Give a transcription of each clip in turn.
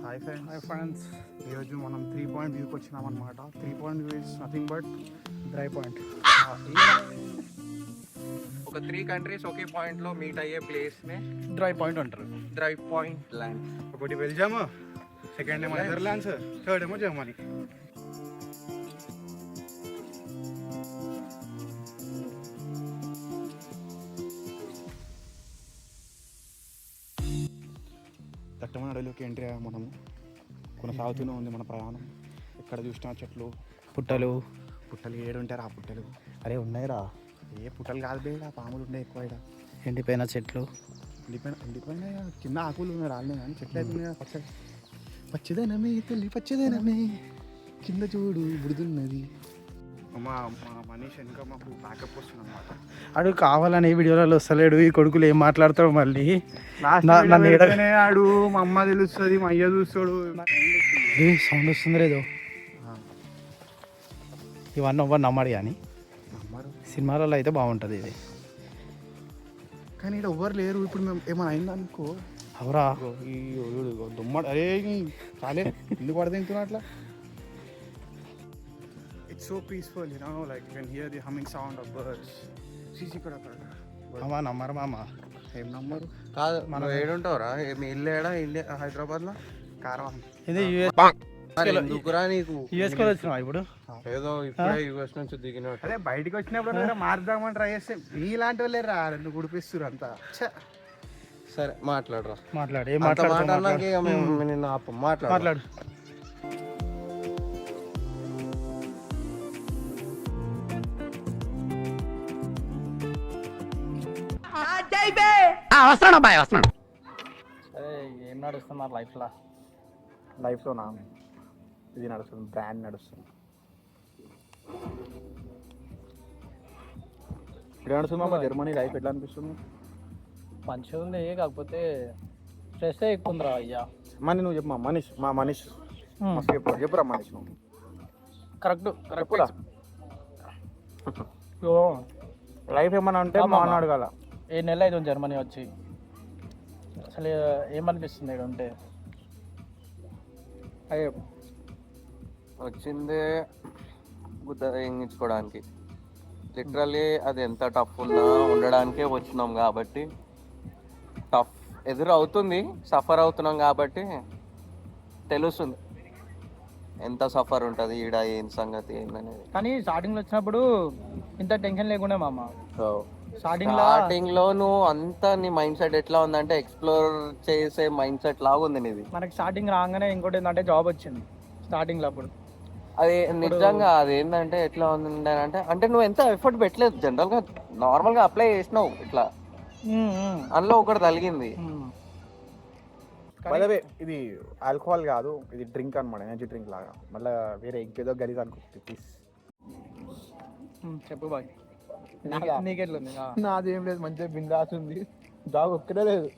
Hi friends ఈరోజు మనం 3 point వ్యూకి వచ్చినాం అనమాట. 3 point view is nothing but dry point. ఒక 3 కంట్రీస్ ఒకే పాయింట్ లో మీట్ అయ్యే ప్లేస్ నే డ్రై పాయింట్ అంటారు. Dry point land. ఒకటి బెల్జియం, సెకండ్ ఏమో నెదర్లాండ్స్, థర్డ్ ఏమో జర్మనీ. దట్టమైన అడవిలోకి ఎంట్రీ అయ్యాము. మనము కొనసాగుతూనే ఉంది మన ప్రయాణం. ఎక్కడ చూసినా చెట్లు, పుట్టలు ఏడుంటారు ఆ పుట్టలు. అరే ఉన్నాయిరా, ఏ పుట్టలు కాదు బే, ఆ పాములు ఉండే ఎక్కువ. ఇక్కడ ఎండిపోయిన చెట్లు, ఎండిపోయిన కింద ఆకులు ఉన్నాయి, రాలినాయి కానీ చెట్లు అయితే ఉన్నాయి. పచ్చదనమే తల్లి పచ్చదనమే, కింద చూడు బుడుతున్నది. మా మనీష్ ఇంకా మాకు బ్యాకప్ వస్తుంది అనమాట. అడు కావాలని వీడియోలలో వస్తలేడు. ఈ కొడుకులు ఏం మాట్లాడతాడు మళ్ళీ. ఆడు మా అమ్మ తెలుస్తుంది, మా అయ్య చూస్తాడు. సౌండ్ వస్తుంది లేదో, ఇవన్నీ ఎవ్వరు నమ్మడు. కానీ సినిమాలలో అయితే బాగుంటుంది ఇది. కానీ ఇక్కడ ఎవ్వరు లేరు. ఇప్పుడు మేము ఏమైనా అయిందనుకో, అవరా ఈ దుమ్మడు. అరే చాలే ఎందుకు పడదింటున్నా అట్లా. It's so peaceful, you know, like you can hear the humming sound of birds. ఇక్కడ మామ నమ్మరు. మామ ఏం నమ్మరు కాదు, మనం ఏడుంటావురా? మీ ఇల్లు ఏడా? ఇల్లు హైదరాబాద్ లో కారవాన్. ఇది ఎందుకురా నీకు? యూఎస్ కూడా వచ్చినా ఇప్పుడు. ఏదో ఇప్పుడే యూఎస్ నుంచి దిగినట్టు. అదే బయటకు వచ్చినప్పుడు మార్దామని ట్రై చేస్తే నీలాంటి వాళ్ళే రా రెండు గుడిపిస్తారు అంతా. సరే మాట్లాడరా, మాట్లాడు. ఏం మాట్లాడు. వస్తున్నాడు. అదే ఏం నడుస్తున్నారు లైఫ్లో నా ఇది నడుస్తుంది, బ్రాండ్ నడుస్తుంది. ఇప్పుడు నడుస్తుంది మా జర్మనీ లైఫ్ ఎట్లా అనిపిస్తుంది? మంచిగా ఉంది, కాకపోతే స్ట్రెస్ ఎక్కువ ఉందిరా అయ్యా. మనీ నువ్వు చెప్పు. మా మనీష్ చెప్పురా మనీష్. నువ్వు కరెక్ట్ లైఫ్ ఏమన్నా ఉంటే మా అన్న అడగాల. 7 నెలలు అవుతుంది జర్మనీ వచ్చి. అసలు ఏమనిపిస్తుంది ఇక్కడ ఉంటే? అయ్యో వచ్చిందే గుద్ద ఎంగించుకోవడానికి. లిటరల్లీ అది ఎంత టఫ్ ఉన్నా ఉండడానికే వచ్చినాం కాబట్టి, టఫ్ ఎదురు అవుతుంది, సఫర్ అవుతున్నాం కాబట్టి తెలుస్తుంది ఎంత సఫర్ ఉంటుంది ఈడ, ఏం సంగతి ఏందనేది. కానీ స్టార్టింగ్లో వచ్చినప్పుడు ఇంత టెన్షన్ లేకుండా మామ. స్టార్టింగ్ లో నువ్వు అంతా నీ మైండ్ సెట్ ఎట్లా ఉందంటే ఎక్స్ప్లోర్ చేసే మైండ్ సెట్ లాగా ఉంది నీది. మనకి స్టార్టింగ్ రాగానే ఇంకోటి ఏంటంటే జాబ్ వచ్చింది స్టార్టింగ్ లో. అప్పుడు అది నిజంగా అది ఏంటంటే ఎట్లా ఉంది అంటే నువ్వు ఎంత ఎఫర్ట్ పెట్టలేదు. జనరల్ గా నార్మల్ గా అప్లై చేసినావు ఇట్లా, అందులో ఒకటి తగిలింది. ఇది ఆల్కహాల్ కాదు, ఇది డ్రింక్ అనమాట, ఎనర్జీ డ్రింక్ లాగా. మళ్ళీ వేరే ఇంకేదో గలీజ్ అనుకో ప్లీజ్. చెప్పు బాయ్, నీకెట్లుంది? నాదేం లేదు, మంచిగా బిందాస్ ఉంది. జాబ్ ఒక్కటే లేదు,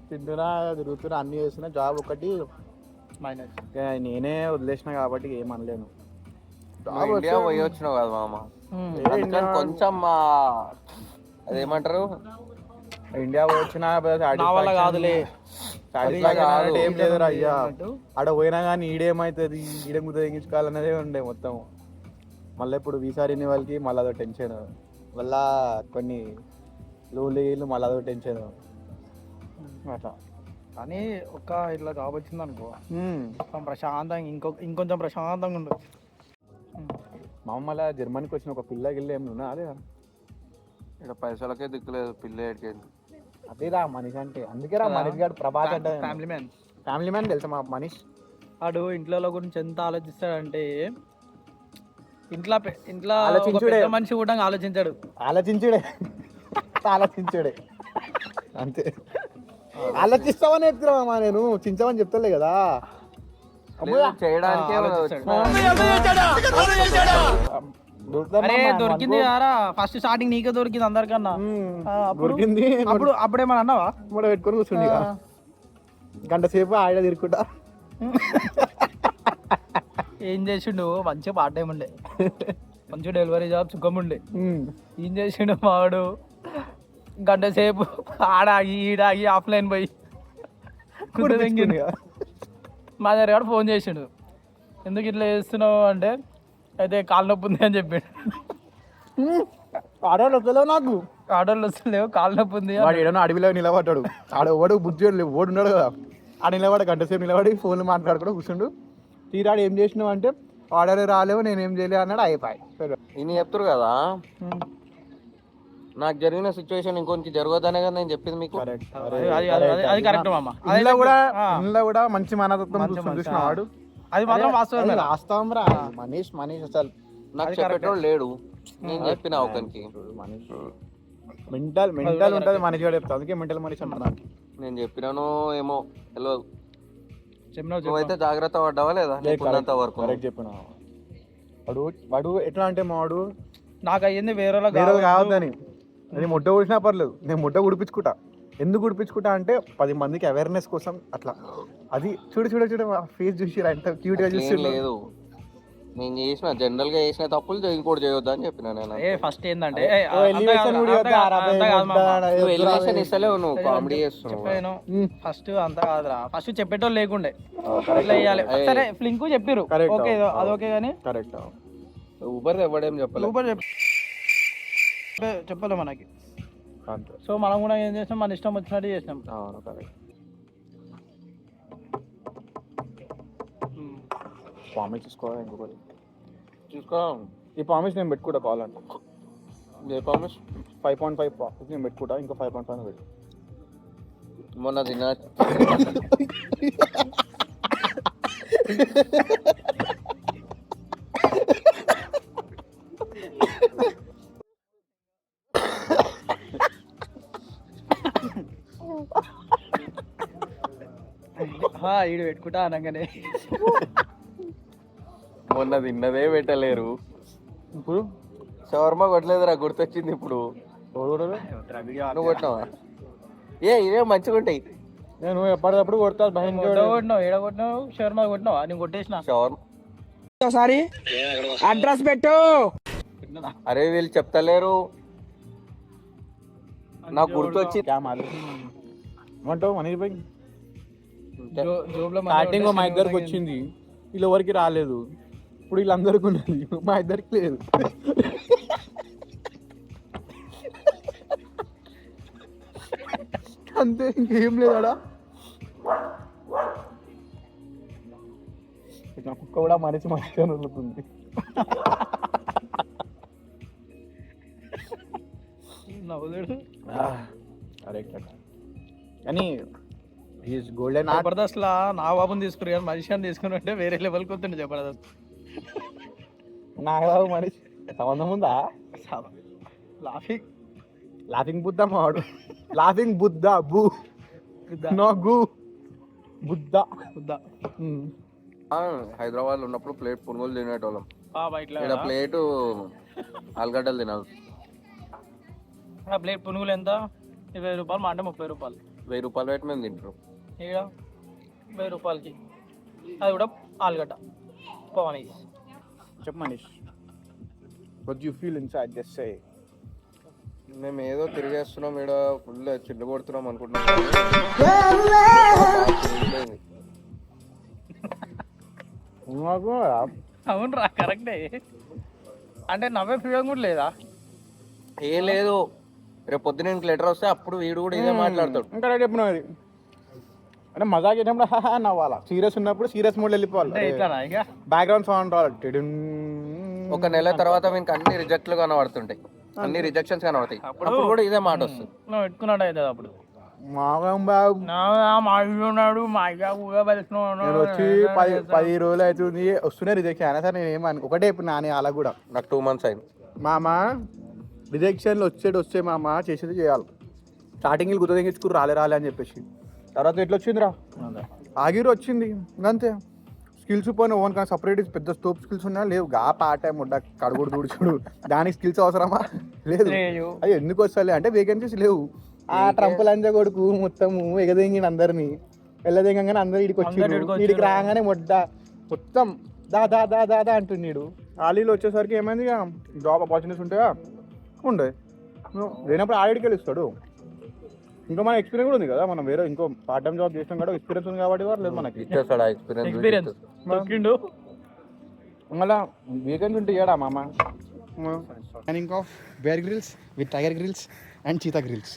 తింటున్నా తిరుగుతున్నా అన్ని చేస్తున్నా. జాబ్ ఒకటి మైనస్. నేనే వదిలేసిన కాబట్టి ఏమనలేను. ఇండియా పోయి వచ్చినావు కదా మామ, కొంచెం అదేమంటారు, ఇండియా వచ్చినా కాదులే ఏం లేదు అయ్యా. ఆడ పోయినా కానీ ఈడేమవుతుంది, ఈడే ముద్ద తెగించుకోవాలనేదే ఉండే మొత్తం. మళ్ళీ ఇప్పుడు వీసా రెన్యువల్కి మళ్ళీ అదో టెన్షన్, మళ్ళా కొన్ని లోన్లు మళ్ళీ అదో టెన్షన్ అట్లా. కానీ ఒక్క ఇట్లా జాబ్ వచ్చింది అనుకో, ప్రశాంతంగా ఇంకొంచెం ప్రశాంతంగా ఉండదు. మా మళ్ళీ జర్మనీకి వచ్చిన ఒక పిల్లకి వెళ్ళి ఏమన్నా అదే ఇక్కడ పైసలకే దిక్కులేదు, పిల్ల ఏడికేది. అదేరా మనీష్ అంటే. అందుకే రా మనీష్ గారు ప్రభాస్ అంటే ఫ్యామిలీ మ్యాన్ తెలుసా మా మనీష్. వాడు ఇంట్లో గురించి ఎంత ఆలోచిస్తాడంటే, ఇంట్లో మనిషి కూడా ఆలోచించుడే అంతే. ఆలోచిస్తామని చెప్తున్నావా? నేను చించమని చెప్తలే కదా. చేయడానికి దొరికింది కదా ఫస్ట్ స్టార్టింగ్, నీకే దొరికింది అందరికన్నా. దొరికింది అప్పుడేమన్నా అన్నావా? పెట్టుకొని కూర్చుండి గంట సేపు ఆడ తిరుక్కుంటా. ఏం చేసిండు? మంచిగా పార్ట్ టైం ఉండే, మంచిగా డెలివరీ జాబ్ సుఖం ఉండే. ఏం చేసిండు మావాడు? గంట సేపు ఆడాగి ఈడాగి ఆఫ్లైన్ పోయి మా దగ్గర ఫోన్ చేసిండు, ఎందుకు ఇట్లా చేస్తున్నావు అంటే అయితే కాలు నొప్పి ఉంది అని చెప్పాడు. ఆడవాళ్ళు వస్తలేవు నాకు. ఆటోలు వస్తలేవు, కాలు నొప్పి ఉంది. వాడు ఏడన్నా అడవిలో నిలబడ్డాడు, ఆడ ఓడు బుద్ధి ఓడు ఉన్నాడు కదా, ఆడ నిలబడి గంట సేపు నిలబడి ఫోన్లు మాట్లాడుకుంటూ కూర్చుండు. తీరాడు ఏం చేసినావు అంటే ఆర్డర్ రాలేవు నేనేం చేయలేదు అన్నాడు. అయిపోయి ఇన్ని చెప్తారు కదా, నాకు జరిగిన సిచ్యువేషన్ ఇంకొనికి జరగదనే కదా నేను చెప్పింది మీకు. అది కరెక్ట్ మామ. ఇంట్లో కూడా మంచి మనతత్వం చూసిన వాడు. అది మాత్రం వాస్తవం. వాస్తవం రా. మనీష్ అసలు నాకు చెప్పేటోడు లేడు, నేను చెప్పిన ఒకరికి. మెంటల్ ఉంటుంది మనిషి కూడా చెప్తా, అందుకే మెంటల్ మనిషి అంటున్నా. నేను చెప్పినాను ఏమో తెలియదు. చెప్పినావు నువ్వైతే జాగ్రత్త పడ్డావా లేదా? నీకున్నంత వరకు కరెక్ట్ చెప్పిన. వాడు ఎట్లా అంటే మావాడు నాకు అయ్యింది వేరే కావద్దని. నేను ముట్ట ఊడిసినా పర్లేదు, నేను ముట్ట ఉడిపించుకుంటా. ఎందుకు ఉడిపించుకుంటా అంటే 10 మందికి అవేర్నెస్ కోసం అట్లా. అది చూడు ఫేస్ చూసి ఎంత క్యూట్ గా చూసి. లేదు నేను చేసిన జనరల్ గా చేసిన తప్పులు ఇంకోటి చేయొద్దు అని చెప్పిన. నేను ఫస్ట్ ఏంటంటే ఇస్తలేవు, నువ్వు కామెడీ చేస్తున్నావు. ఫస్ట్ అంతా కాదురా, ఫస్ట్ చెప్పేటోళ్ళు లేకుండే ఇట్లా చేయాలి. సరే ఫ్లింక్ చెప్పిర్రు, ఓకే అది ఓకే కానీ కరెక్ట్. ఊబర్ ఎవడేం చెప్పలేదు, ఊబర్ చెప్పలే మనకి. సో మనం కూడా ఏం చేసినాం, మన ఇష్టం వచ్చినట్టు చేసినాం. ప్రామిస్ చూసుకోవాలి, ఇంకొకటి చూసుకో. ఈ ప్రామిస్ నేను పెట్టుకుంటా కావాలంటే. ఏ ప్రామిస్? 5.5 ప్రామిస్ నేను పెట్టుకుంటా, ఇంకా 5.5 పెట్టు. మొన్న తిన్నా ఈడు పెట్టుకుంటా అనగానే మొన్న తిన్నదే పెట్టలేరు, ఇప్పుడు షవర్మా కొట్టలేదురా, గుర్తొచ్చింది ఇప్పుడు. నువ్వు కొట్టినావా? ఇదే మంచిగా ఉంటాయి. నేను ఎప్పటికప్పుడు కొడతా. కొట్టినావు, ఏడ కొట్టినావు? షవర్మా కొట్టినావా? నేను కొట్టేసిన షవర్మా. ఒకసారి అడ్రస్ పెట్టు. అరే వీళ్ళు చెప్తలేరు, నాకు గుర్తొచ్చి. స్టార్టింగ్ మా ఇద్దరికి వచ్చింది, వీళ్ళు ఎవరికి రాలేదు. ఇప్పుడు వీళ్ళందరికీ ఉన్నది, మా ఇద్దరికి లేదు. అంతే, ఇంకేం లేదాడా. కుక్క కూడా మనిషి మంచిగా నొలుతుంది. కానీ గోల్డెన్ జబర్దస్త్ లా నా బాబుని తీసుకుని కానీ మనిషి అని తీసుకుని అంటే వేరే లెవెల్కి వస్తుండే జబర్దస్త్. నాగబాబు మనిషి సంబంధం ఉందా? లాఫింగ్ బుద్ధ మావాడు. లాఫింగ్ బుద్ధ బూ నో బుద్ధ. హైదరాబాద్ లో ఉన్నప్పుడు ప్లేట్ పునుగులు తినేటోళ్ళం. ఇక్కడ ప్లేటు ఆలుగడ్డలు తినాలి. ప్లేట్ పునుగులు ఎంత? 20 రూపాయలు, మా అంటే 30 రూపాయలు. 1000 రూపాయలు పెట్టి మేము తింటారు. ఇక్కడ 1000 రూపాయలకి అది కూడా ఆలుగడ్డ. పవనీస్ చెప్పు Manish, what you feel inside, just say. మేము ఏదో తిరిగేస్తున్నాం, ఇక్కడ ఫుల్ చిల్లు కొడుతున్నాం అనుకుంటున్నాం. అవునరా, కరెక్టే. అంటే నవ్వే ఫీలింగ్ కూడా లేదా? ఏం లేదు, రేపు పొద్దున లెటర్ వస్తే అప్పుడు వీడు కూడా ఇదే మాట్లాడతాడు. ఇంకా చెప్పిన అది అంటే మజాక్ చేసినప్పుడు నవ్వాలా, సీరియస్ ఉన్నప్పుడు సీరియస్ మోడ్ వెళ్ళిపోవాలి. బ్యాక్గ్రౌండ్ సౌండ్ రావాలి. ఒక నెల తర్వాత మీకు అన్ని రిజెక్ట్లు కనబడుతుంటాయి, అన్ని రిజెక్షన్స్ కనబడతాయి, అప్పుడు కూడా ఇదే మాట వస్తుంది. పెట్టుకున్నాడు అయితే అప్పుడు వచ్చి 10 రోజులు అవుతుంది వస్తూనే రిజెక్షన్ అయినా సరే నేను ఏమని ఒకటే ఇప్పుడు నాని అలా కూడా నాకు 2 months అయింది. మామ రిజెక్షన్లు వచ్చే మామ చేసేది చేయాలి. స్టార్టింగ్ గుర్తు తెగించుకుని రాలే అని చెప్పేసి తర్వాత ఎట్లా వచ్చిందిరా, ఆగిరు వచ్చింది ఇంకంతే. స్కిల్స్ పోయిన ఓన్ కానీ సపరేట్ పెద్ద స్టోప్ స్కిల్స్ ఉన్నా లేవు. గా పాట ముడ్డ కడుగుడు దుడుచుడు దానికి స్కిల్స్ అవసరమా? లేదు. అవి ఎందుకు వస్తాయి అంటే వేకెన్సీస్ లేవు. ఆ ట్రంప్ లంజ కొడుకు మొత్తము ఎగదెంగిన అందరినీ వెళ్ళదెంగగానే అందరు వీడికి వచ్చి వీడికి రాగానే మొత్తం దా దా దా దా దా అంటున్నాడు. ఆలీలో వచ్చేసరికి ఏమైంది, జాబ్ ఆపర్చునిటీస్ ఉంటాయా ఉండే లేనప్పుడు ఆడికి వెళ్ళిస్తాడు. ఇంకా మన ఎక్స్పీరియన్స్ కూడా ఉంది కదా, మనం వేరే ఇంకో పార్ట్ టైం జాబ్ చేసినాం కూడా ఎక్స్పీరియన్స్ ఉంది కాబట్టి వారు లేదు మనకి. ఇచ్చేస్తాడు ఆ ఎక్స్పీరియన్స్ దొరికిండు. మళ్ళా వీకెండ్స్ ఉంటే ఇయ్యడా మామ. Planning of Bear Grylls with Tiger Grills and Cheetah Grills.